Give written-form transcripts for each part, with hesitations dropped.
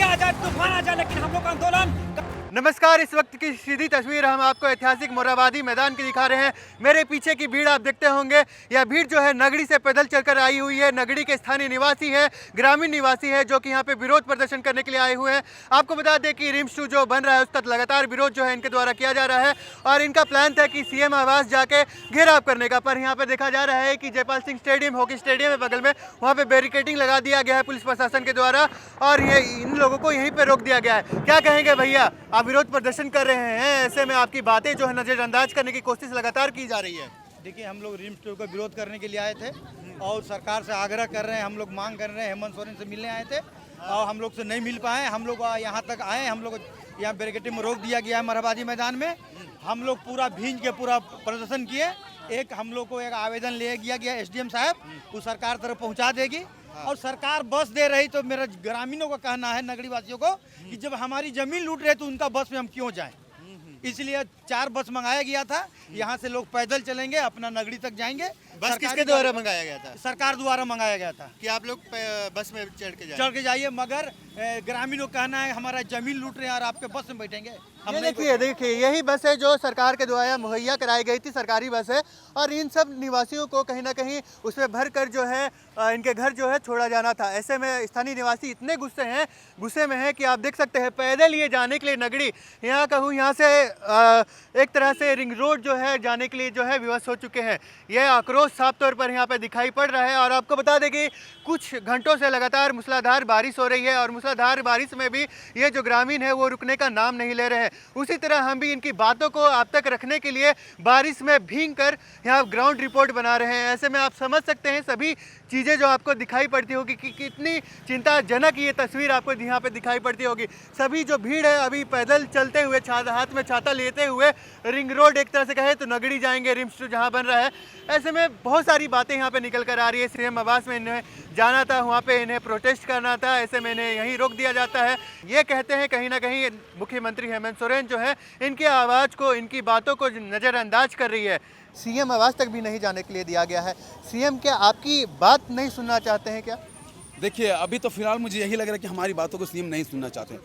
आ जाए, तूफान आ जाए, लेकिन हम लोग का आंदोलन। नमस्कार, इस वक्त की सीधी तस्वीर हम आपको ऐतिहासिक मोरहाबादी मैदान की दिखा रहे हैं। मेरे पीछे की भीड़ आप देखते होंगे, यह भीड़ जो है नगड़ी से पैदल चलकर आई हुई है। नगड़ी के स्थानीय निवासी है, ग्रामीण निवासी है, जो कि यहाँ पे विरोध प्रदर्शन करने के लिए आए हुए हैं। आपको बता दें कि रिम्स 2 जो बन रहा है उसका लगातार विरोध जो है इनके द्वारा किया जा रहा है और इनका प्लान था कि सीएम आवास जाके घेराव करने का। पर यहाँ पे देखा जा रहा है कि Jaipal Singh stadium, hockey stadium है बगल में, वहाँ पे बैरिकेडिंग लगा दिया गया है पुलिस प्रशासन के द्वारा और ये इन लोगों को यहीं पे रोक दिया गया है। क्या कहेंगे भैया, आप विरोध प्रदर्शन कर रहे हैं, ऐसे में आपकी बातें जो है नजरअंदाज करने की कोशिश लगातार की जा रही है। देखिए, हम लोग रिम्स 2 का विरोध करने के लिए आए थे और सरकार से आग्रह कर रहे हैं, हम लोग मांग कर रहे हैं। हेमंत सोरेन से मिलने आए थे और हम लोग से नहीं मिल पाए। हम लोग यहाँ तक आए, हम लोग यहाँ बैरिकेडिंग में रोक दिया गया है मोरहाबादी मैदान में। हम लोग पूरा भींज के पूरा प्रदर्शन किए। एक हम लोग को एक आवेदन ले गया गया एसडीएम साहब, वो सरकार तरफ पहुँचा देगी और सरकार बस दे रही तो मेरा ग्रामीणों का कहना है, नगरी वासियों को, कि जब हमारी जमीन लूट रहे तो उनका बस में हम क्यों जाएं। इसलिए 4 बस मंगाया गया था। यहाँ से लोग पैदल चलेंगे, अपना नगरी तक जाएंगे। बस किसके द्वारा मंगाया गया था? सरकार द्वारा मंगाया गया था कि आप लोग बस में चढ़ के जाइए, मगर ग्रामीणों का कहना है हमारा जमीन लूट रहे हैं और आपके बस में बैठेंगे। हम नहीं देखिए यही बस है जो सरकार के द्वारा मुहैया कराई गई थी, सरकारी बस है और इन सब निवासियों को कहीं ना कहीं उसमें भर कर जो है इनके घर जो है छोड़ा जाना था। ऐसे में स्थानीय निवासी इतने गुस्से में हैं कि आप देख सकते हैं पैदल ये जाने के लिए नगरी, यहाँ कहूँ यहाँ से एक तरह से रिंग रोड जो है जाने के लिए जो है विवश हो चुके हैं। यह आक्रोश साफ तौर पर यहाँ पे दिखाई पड़ रहा है और आपको बता दें कि कुछ घंटों से लगातार मूसलाधार बारिश हो रही है और मूसलाधार बारिश में भी ये जो ग्रामीण है वो रुकने का नाम नहीं ले रहे हैं। उसी तरह हम भी इनकी बातों को आप तक रखने के लिए बारिश में भीग कर यहाँ ग्राउंड रिपोर्ट बना रहे हैं। ऐसे में आप समझ सकते हैं सभी चीज़ें जो आपको दिखाई पड़ती होगी कि कितनी चिंताजनक ये तस्वीर आपको यहाँ पे दिखाई पड़ती होगी। सभी जो भीड़ है अभी पैदल चलते हुए, हाथ में छाता लेते हुए रिंग रोड एक तरह से कहे तो नगरी जाएंगे, रिम्स 2 जहाँ बन रहा है। ऐसे में बहुत सारी बातें यहाँ पे निकल कर आ रही है। सीएम आवास में इन्हें जाना था, वहाँ पे इन्हें प्रोटेस्ट करना था, ऐसे में इन्हें यहीं रोक दिया जाता है। ये कहते हैं कहीं ना कहीं मुख्यमंत्री हेमंत सोरेन जो है इनकी आवाज़ को, इनकी बातों को नज़रअंदाज कर रही है। सीएम आवास तक भी नहीं जाने के लिए दिया गया है। सीएम क्या आपकी बात नहीं सुनना चाहते हैं क्या? देखिए, अभी तो फिलहाल मुझे यही लग रहा है कि हमारी बातों को सीएम नहीं सुनना चाहते।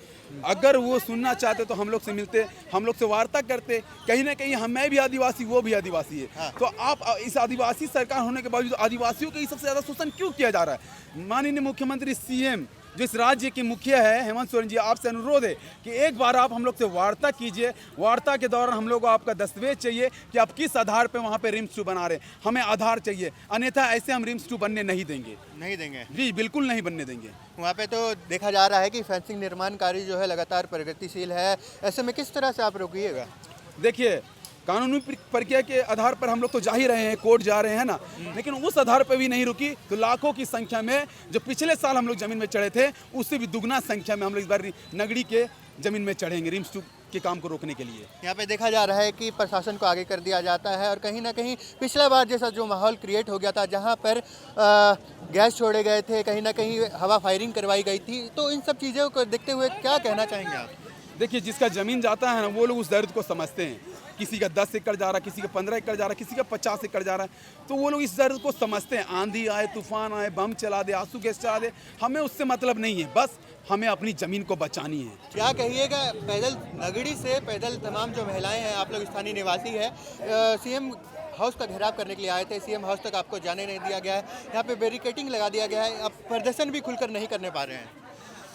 अगर वो सुनना चाहते तो हम लोग से मिलते, हम लोग से वार्ता करते। कहीं ना कहीं मैं भी आदिवासी, वो भी आदिवासी है। हाँ। तो आप इस आदिवासी सरकार होने के बावजूद आदिवासियों के सबसे ज़्यादा शोषण क्यों किया जा रहा है? माननीय मुख्यमंत्री सीएम जो इस राज्य के मुखिया है हेमंत सोरेन जी, आपसे अनुरोध है कि एक बार आप हम लोग से वार्ता कीजिए। वार्ता के दौरान हम लोग को आपका दस्तावेज चाहिए कि आप किस आधार पे वहाँ पे रिम्स 2 बना रहे हैं। हमें आधार चाहिए, अन्यथा ऐसे हम रिम्स 2 बनने नहीं देंगे। नहीं देंगे जी, बिल्कुल नहीं बनने देंगे। वहाँ पे तो देखा जा रहा है कि फेंसिंग निर्माण कार्य जो है लगातार प्रगतिशील है। ऐसे में किस तरह से आप रोकिएगा? देखिए, कानूनी प्रक्रिया के आधार पर हम लोग तो जा ही रहे हैं, कोर्ट जा रहे हैं ना, लेकिन उस आधार पर भी नहीं रुकी तो लाखों की संख्या में जो पिछले साल हम लोग जमीन में चढ़े थे उससे भी दुगना संख्या में हम लोग इस बार नगरी के जमीन में चढ़ेंगे रिम्स 2 के काम को रोकने के लिए। यहाँ पे देखा जा रहा है कि प्रशासन को आगे कर दिया जाता है और कहीं ना कहीं पिछला बार जैसा जो माहौल क्रिएट हो गया था, जहाँ पर गैस छोड़े गए थे, कहीं ना कहीं हवा फायरिंग करवाई गई थी, तो इन सब चीज़ों को देखते हुए क्या कहना चाहेंगे आप? देखिए, जिसका ज़मीन जाता है ना वो लोग उस दर्द को समझते हैं। किसी का 10 एकड़ जा रहा है, किसी का 15 एकड़ जा रहा है, किसी का 50 एकड़ जा रहा है, तो वो लोग इस दर्द को समझते हैं। आंधी आए, तूफान आए, बम चला दे, आंसू गैस चला दे, हमें उससे मतलब नहीं है, बस हमें अपनी ज़मीन को बचानी है। क्या कहिएगा, पैदल नगरी से पैदल तमाम जो महिलाएं हैं, आप लोग स्थानीय निवासी है, सीएम हाउस का घेराव करने के लिए आए थे, सीएम हाउस तक आपको जाने नहीं दिया गया है, यहाँ पे बैरिकेडिंग लगा दिया गया है, आप प्रदर्शन भी खुलकर नहीं करने पा रहे हैं।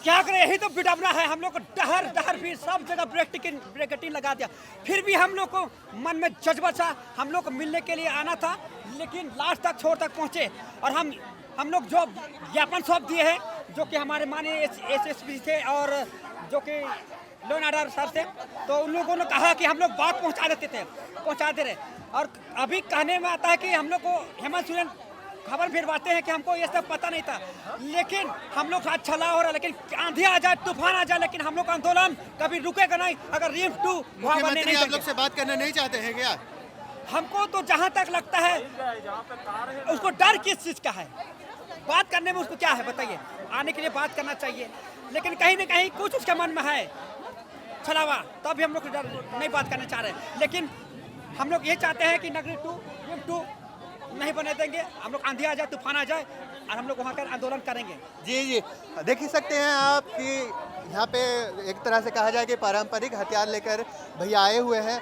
क्या करें, यही तो विडंबना है। हम लोग को डहर भी सब जगह ब्रेकेटिंग लगा दिया। फिर भी हम लोग को मन में जज्बा था, हम लोग को मिलने के लिए आना था, लेकिन लास्ट तक छोर तक पहुँचे और हम लोग जो ज्ञापन सौंप दिए हैं, जो कि हमारे माननीय एसएसपी थे और जो कि लॉ एंड ऑर्डर सर थे, तो उन लोगों ने कहा कि हम लोग बात पहुँचा दे रहे। और अभी कहने में आता है कि हम लोग को हेमंत सोरेन खबर फिरवाते हैं कि हमको ये सब पता नहीं था, लेकिन हम लोग साथ छला हो रहा है। लेकिन आंधी आ जाए, तूफान आ जाए, लेकिन हम लोग का आंदोलन कभी रुकेगा नहीं। अगर रिम्स 2 मुख्यमंत्री आप लोग से बात करना नहीं चाहते हैं क्या? हमको तो जहाँ तक लगता है उसको डर किस चीज़ का है, बात करने में उसको क्या है बताइए। आने के लिए बात करना चाहिए, लेकिन कहीं ना कहीं कुछ उसके मन में है छलावा, तब भी हम लोग नहीं बात करना चाह रहे। लेकिन हम लोग ये चाहते हैं कि नगरी 2 नहीं बने देंगे। हम लोग आंधी आ जाए, तूफान आ जाए, और हम लोग वहाँ कर आंदोलन करेंगे। जी जी, देख ही सकते हैं आप कि यहाँ पे एक तरह से कहा जाए कि पारंपरिक हथियार लेकर भैया आए हुए हैं।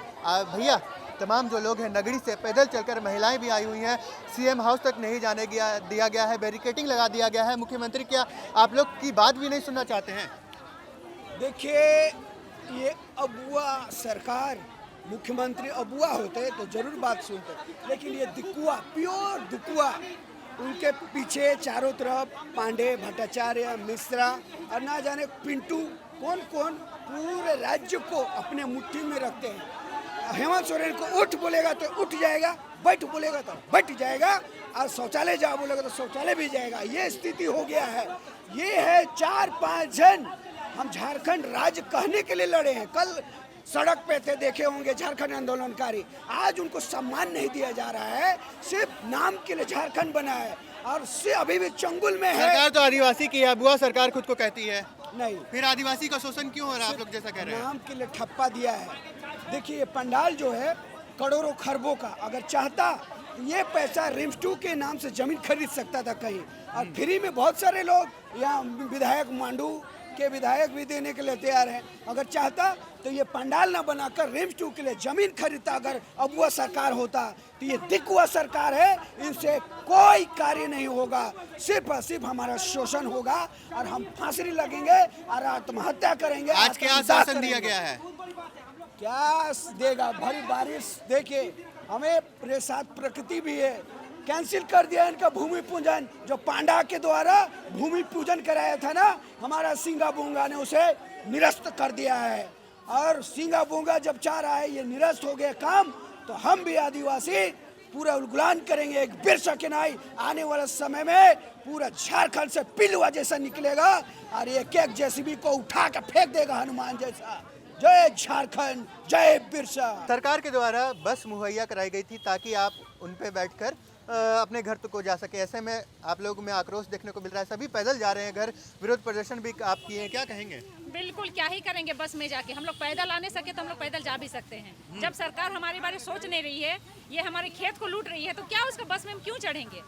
भैया, तमाम जो लोग हैं नगरी से पैदल चलकर, महिलाएं भी आई हुई हैं, सीएम हाउस तक नहीं जाने दिया गया है, बैरिकेडिंग लगा दिया गया है। मुख्यमंत्री क्या आप लोग की बात भी नहीं सुनना चाहते हैं? देखिए, ये अबुआ सरकार, मुख्यमंत्री अबुआ होते तो जरूर बात सुनते, लेकिन ये दिकुआ, प्योर दिकुआ, उनके पीछे चारों तरफ पांडे, भट्टाचार्य, मिश्रा और ना जाने पिंटू कौन कौन पूरे राज्य को अपने मुट्ठी में रखते हैं। हेमंत सोरेन को उठ बोलेगा तो उठ जाएगा, बैठ बोलेगा तो बैठ जाएगा, और शौचालय जाओ बोलेगा तो शौचालय भी जाएगा। ये स्थिति हो गया है। ये है 4-5 जन हम झारखंड राज्य कहने के लिए लड़े हैं। कल सड़क पे थे, देखे होंगे झारखंड आंदोलनकारी। आज उनको सम्मान नहीं दिया जा रहा है, सिर्फ नाम के लिए झारखंड बना है और से अभी भी चंगुल में है। सरकार तो आदिवासी की है, अबुआ सरकार खुद को कहती है। नहीं, फिर आदिवासी का शोषण क्यों हो रहा है आप लोग जैसा कह रहे हैं? नाम के लिए ठप्पा दिया है। देखिए, पंडाल जो है करोड़ों खरबों का, अगर चाहता ये पैसा रिम्स 2 के नाम से जमीन खरीद सकता था कहीं, और फ्री में बहुत सारे लोग यहाँ विधायक मांडू के विधायक भी देने के लिए तैयार हैं। अगर चाहता तो ये पंडाल ना बनाकर रिम्स 2 के लिए जमीन खरीदता। अगर अबुआ सरकार होता तो ये दिकुआ सरकार है, इनसे कोई कार्य नहीं होगा, सिर्फ और सिर्फ हमारा शोषण होगा और हम फांसी लगेंगे और आत्महत्या करेंगे। आज क्या आश्वासन दिया गया है? क्या देगा? भरी बारिश। देखिए, हमें साथ प्रकृति भी है, कैंसिल कर दिया इनका भूमि पूजन। जो पांडा के द्वारा भूमि पूजन कराया था ना, हमारा सिंगा बोंगा ने उसे निरस्त कर दिया है। और सिंगा बोंगा जब चाह रहा है ये निरस्त हो गया काम, तो हम भी आदिवासी पूरा उलगुलान करेंगे। एक बिरसा के नाई आने वाले समय में पूरा झारखंड से पिलुआ जैसा निकलेगा और ये केक जेसीबी को उठा कर फेंक देगा हनुमान जैसा। जय झारखंड, जय बिरसा। सरकार के द्वारा बस मुहैया कराई गई थी ताकि आप उन पे बैठकर अपने घर तक को जा सके। ऐसे में आप लोगों में आक्रोश देखने को मिल रहा है, सभी पैदल जा रहे हैं घर, विरोध प्रदर्शन भी आप किए हैं, क्या कहेंगे? बिल्कुल, क्या ही करेंगे बस में जाके। हम लोग पैदल आने सके तो हम लोग पैदल जा भी सकते हैं। जब सरकार हमारे बारे में सोच नहीं रही है, ये हमारे खेत को लूट रही है, तो क्या उसका बस में हम क्यों चढ़ेंगे?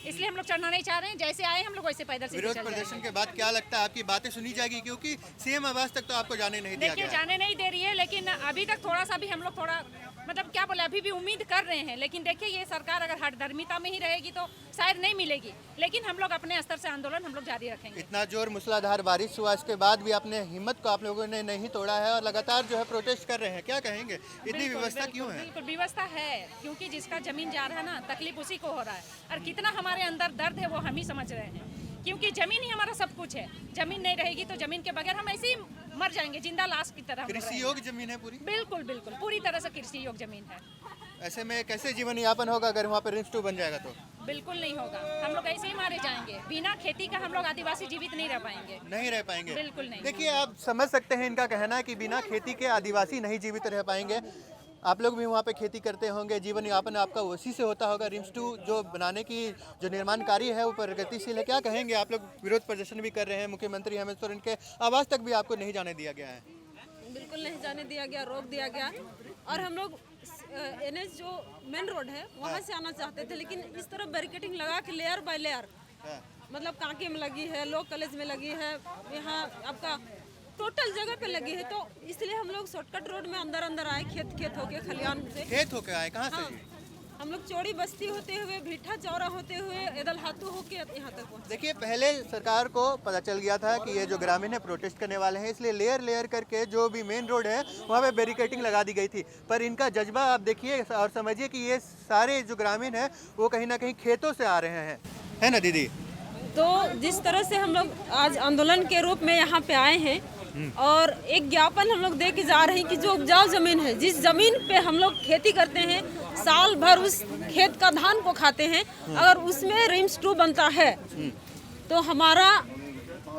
इसलिए हम लोग चढ़ना नहीं चाह रहे हैं। जैसे आए हम लोग वैसे पैदल से विरोध प्रदर्शन के बाद क्या लगता है आपकी बातें सुनी जाएगी? क्योंकि सीएम आवास तक तो आपको जाने नहीं दिया गया है। जाने नहीं दे रही है, लेकिन अभी तक थोड़ा सा भी हम लोग थोड़ा मतलब क्या बोले, अभी भी उम्मीद कर रहे हैं। लेकिन देखिए, ये सरकार अगर हठधर्मिता में ही रहेगी तो शायद नहीं मिलेगी। लेकिन हम लोग अपने स्तर से आंदोलन हम लोग जारी रखेंगे। इतना जोर मूसलाधार बारिश हुआ, इसके बाद भी अपने हिम्मत को आप लोगों ने नहीं तोड़ा है और लगातार जो है प्रोटेस्ट कर रहे हैं, क्या कहेंगे? इतनी व्यवस्था क्यों है? बिल्कुल व्यवस्था है, क्योंकि जिसका जमीन जा रहा है ना, तकलीफ उसी को हो रहा है। और कितना हमारे अंदर दर्द है वो हम ही समझ रहे हैं, क्योंकि जमीन ही हमारा सब कुछ है। जमीन नहीं रहेगी तो जमीन के बगैर हम ऐसे ही मर जाएंगे, जिंदा लाश की तरह। कृषि योग्य जमीन है पूरी? बिल्कुल बिल्कुल, पूरी तरह से कृषि योग्य जमीन है। ऐसे में कैसे जीवन यापन होगा अगर वहाँ पर रिम्स 2 बन जाएगा तो? बिल्कुल नहीं होगा, हम लोग ऐसे ही मारे जाएंगे। बिना खेती का हम लोग आदिवासी जीवित नहीं रह पाएंगे। नहीं रह पाएंगे? बिल्कुल नहीं। देखिए, आप समझ सकते हैं इनका कहना है कि बिना खेती के आदिवासी नहीं जीवित रह पाएंगे। आप लोग भी वहाँ पे खेती करते होंगे, जीवन यापन आपका उसी से होता होगा। रिम्स 2 जो बनाने की जो निर्माण कार्य है वो प्रगतिशील है, क्या कहेंगे? आप लोग विरोध प्रदर्शन भी कर रहे हैं, मुख्यमंत्री हेमंत सोरेन के आवास तक भी आपको नहीं जाने दिया गया है। बिल्कुल नहीं जाने दिया गया, रोक दिया गया। और हम लोग NH जो मेन रोड है वहाँ से आना चाहते थे, लेकिन इस तरफ बैरिकेडिंग लगा के लेयर बाय लेयर, मतलब कांके में लगी है, लॉ कॉलेज में लगी है, यहाँ आपका टोटल जगह पे लगी है। तो इसलिए हम लोग शॉर्टकट रोड में अंदर आए, खेत होके, खलियान से खेत होके आए। कहाँ से? हम लोग चौड़ी बस्ती होते हुए, भीठा चौरा होते हुए, एदल हाथू होके यहाँ तक पहुँचे। देखिए, पहले सरकार को पता चल गया था कि ये जो ग्रामीण है प्रोटेस्ट करने वाले हैं, इसलिए लेयर करके जो भी मेन रोड है वहाँ पे बैरिकेडिंग लगा दी गई थी। पर इनका जज्बा आप देखिए और समझिए कि ये सारे जो ग्रामीण हैं वो कहीं ना कहीं खेतों से आ रहे हैं, है ना दीदी? तो जिस तरह से हम लोग आज आंदोलन के रूप में यहाँ पे आए हैं और एक ज्ञापन हम लोग दे के जा रहे हैं कि जो उपजाऊ जमीन है, जिस जमीन पे हम लोग खेती करते हैं, साल भर उस खेत का धान को खाते हैं, अगर उसमें रिम्स 2 बनता है तो हमारा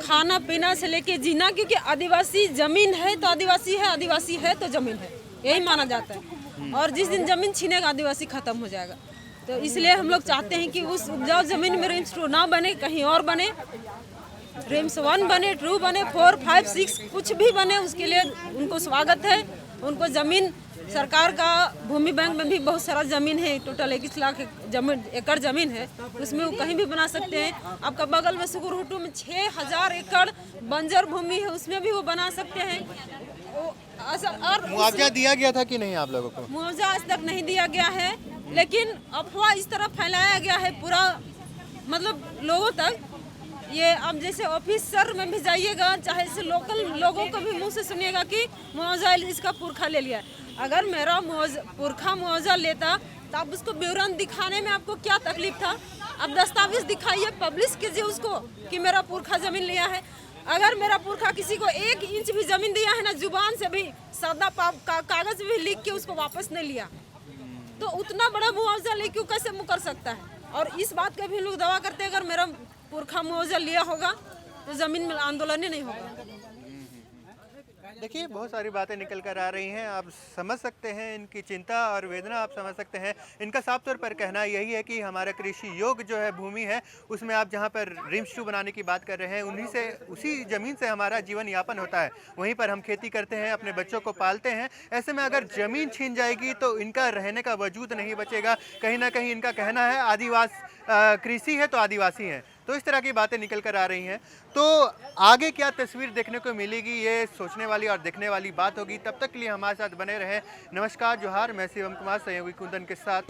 खाना पीना से लेके जीना, क्योंकि आदिवासी जमीन है तो आदिवासी है, आदिवासी है तो जमीन है, यही माना जाता है। और जिस दिन जमीन छीनेगा आदिवासी खत्म हो जाएगा। तो इसलिए हम लोग चाहते हैं कि उस उपजाऊ जमीन में रिम्स 2 ना बने, कहीं और बने, रिम्स 1 बने, 2 बने, 4, 5, 6 कुछ भी बने, उसके लिए उनको स्वागत है। उनको जमीन सरकार का भूमि बैंक में भी बहुत सारा जमीन है, टोटल 21 लाख एकड़ जमीन है, उसमें वो कहीं भी बना सकते हैं। आपका बगल में सुगुरहुटू में 6000 एकड़ बंजर भूमि है, उसमें भी वो बना सकते हैं। और मुआवजा दिया गया था कि नहीं आप लोगों को? मुआवजा आज तक नहीं दिया गया है, लेकिन अफवाह इस तरह फैलाया गया है पूरा मतलब लोगों तक। ये अब जैसे ऑफिसर में भी जाइएगा, चाहे से लोकल लोगों को भी मुंह से सुनिएगा कि मुआवजा इसका पुरखा ले लिया। अगर मेरा पुरखा मुआवजा लेता तो आप उसको विवरण दिखाने में आपको क्या तकलीफ था? अब दस्तावेज दिखाइए, पब्लिश कीजिए उसको कि मेरा पुरखा जमीन लिया है। अगर मेरा पुरखा किसी को 1 इंच भी जमीन दिया है ना, जुबान से भी सादा कागज भी लिख के उसको वापस नहीं लिया, तो उतना बड़ा मुआवजा ले क्यों कैसे मुकर सकता है? और इस बात का भी लोग दावा करते हैं अगर मेरा पुरखा मुआवजा लिया होगा तो जमीन में आंदोलन ही नहीं होगा। देखिए बहुत सारी बातें निकल कर आ रही हैं, आप समझ सकते हैं इनकी चिंता और वेदना आप समझ सकते हैं। इनका साफ तौर पर कहना यही है कि हमारा कृषि योग्य जो है भूमि है, उसमें आप जहां पर रिम्स 2 बनाने की बात कर रहे हैं, उसी ज़मीन से हमारा जीवन यापन होता है, वहीं पर हम खेती करते हैं, अपने बच्चों को पालते हैं। ऐसे में अगर ज़मीन छीन जाएगी तो इनका रहने का वजूद नहीं बचेगा। कहीं ना कहीं इनका कहना है कृषि है तो आदिवासी हैं, तो इस तरह की बातें निकल कर आ रही हैं। तो आगे क्या तस्वीर देखने को मिलेगी, ये सोचने वाली और देखने वाली बात होगी। तब तक के लिए हमारे साथ बने रहें। नमस्कार, जोहार, मैं शिवम कुमार सहयोगी कुंदन के साथ।